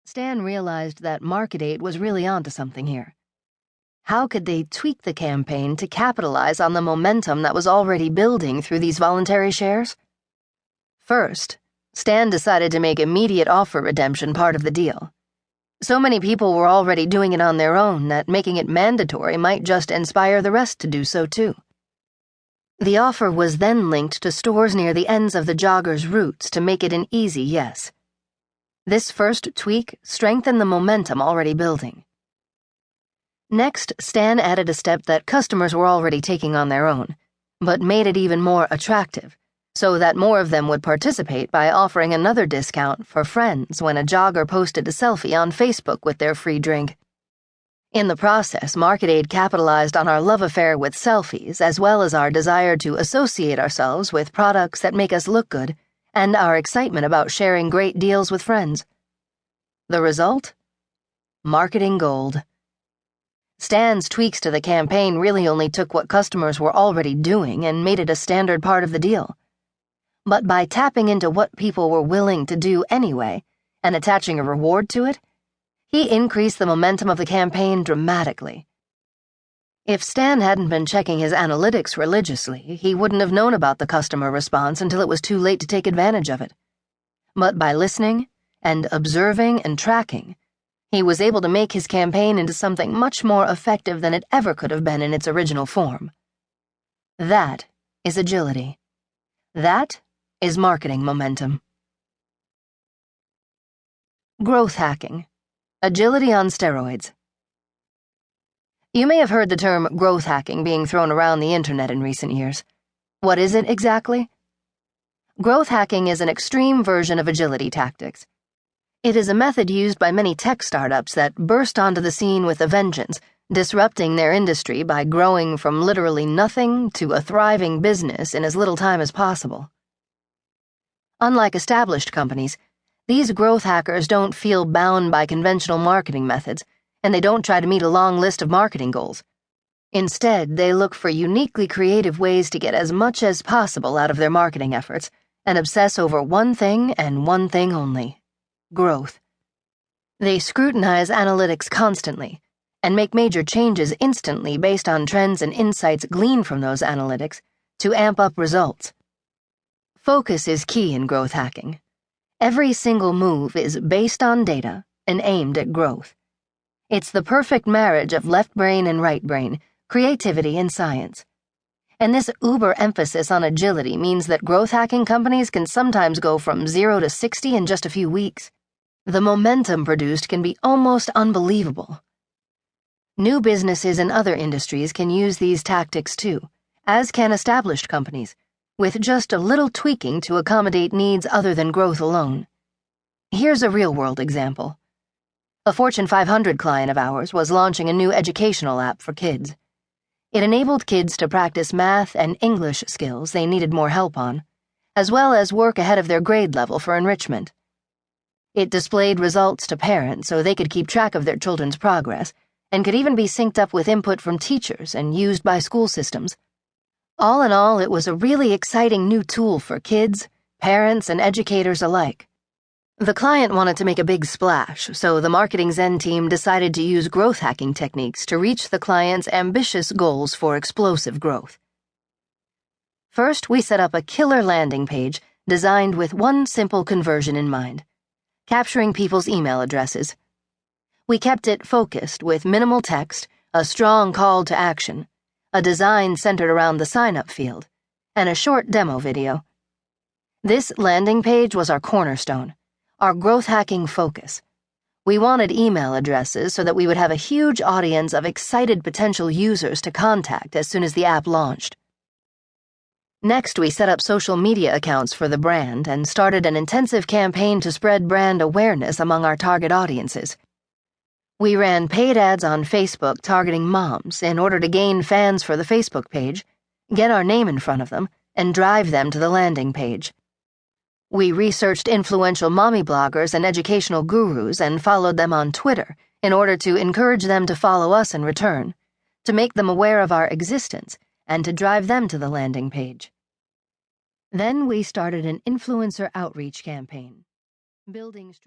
Stan realized that Market8 was really onto something here. How could they tweak the campaign to capitalize on the momentum that was already building through these voluntary shares? First, Stan decided to make immediate offer redemption part of the deal. So many people were already doing it on their own that making it mandatory might just inspire the rest to do so too. The offer was then linked to stores near the ends of the joggers' routes to make it an easy yes. This first tweak strengthened the momentum already building. Next, Stan added a step that customers were already taking on their own, but made it even more attractive, so that more of them would participate by offering another discount for friends when a jogger posted a selfie on Facebook with their free drink. In the process, Market8 capitalized on our love affair with selfies, as well as our desire to associate ourselves with products that make us look good, and our excitement about sharing great deals with friends. The result? Marketing gold. Stan's tweaks to the campaign really only took what customers were already doing and made it a standard part of the deal. But by tapping into what people were willing to do anyway, and attaching a reward to it, he increased the momentum of the campaign dramatically. If Stan hadn't been checking his analytics religiously, he wouldn't have known about the customer response until it was too late to take advantage of it. But by listening, and observing and tracking, he was able to make his campaign into something much more effective than it ever could have been in its original form. That is agility. That is marketing momentum. Growth hacking. Agility on steroids. You may have heard the term growth hacking being thrown around the internet in recent years. What is it exactly? Growth hacking is an extreme version of agility tactics. It is a method used by many tech startups that burst onto the scene with a vengeance, disrupting their industry by growing from literally nothing to a thriving business in as little time as possible. Unlike established companies, these growth hackers don't feel bound by conventional marketing methods, and they don't try to meet a long list of marketing goals. Instead, they look for uniquely creative ways to get as much as possible out of their marketing efforts and obsess over one thing and one thing only: growth. They scrutinize analytics constantly and make major changes instantly based on trends and insights gleaned from those analytics to amp up results. Focus is key in growth hacking. Every single move is based on data and aimed at growth. It's the perfect marriage of left brain and right brain, creativity and science. And this uber emphasis on agility means that growth hacking companies can sometimes go from 0 to 60 in just a few weeks. The momentum produced can be almost unbelievable. New businesses in other industries can use these tactics too, as can established companies, with just a little tweaking to accommodate needs other than growth alone. Here's a real-world example. A Fortune 500 client of ours was launching a new educational app for kids. It enabled kids to practice math and English skills they needed more help on, as well as work ahead of their grade level for enrichment. It displayed results to parents so they could keep track of their children's progress, and could even be synced up with input from teachers and used by school systems. All in all, it was a really exciting new tool for kids, parents, and educators alike. The client wanted to make a big splash, so the Marketing Zen team decided to use growth hacking techniques to reach the client's ambitious goals for explosive growth. First, we set up a killer landing page designed with one simple conversion in mind: capturing people's email addresses. We kept it focused with minimal text, a strong call to action, a design centered around the sign-up field, and a short demo video. This landing page was our cornerstone, our growth hacking focus. We wanted email addresses so that we would have a huge audience of excited potential users to contact as soon as the app launched. Next, we set up social media accounts for the brand and started an intensive campaign to spread brand awareness among our target audiences. We ran paid ads on Facebook targeting moms in order to gain fans for the Facebook page, get our name in front of them, and drive them to the landing page. We researched influential mommy bloggers and educational gurus and followed them on Twitter in order to encourage them to follow us in return, to make them aware of our existence, and to drive them to the landing page. Then we started an influencer outreach campaign, building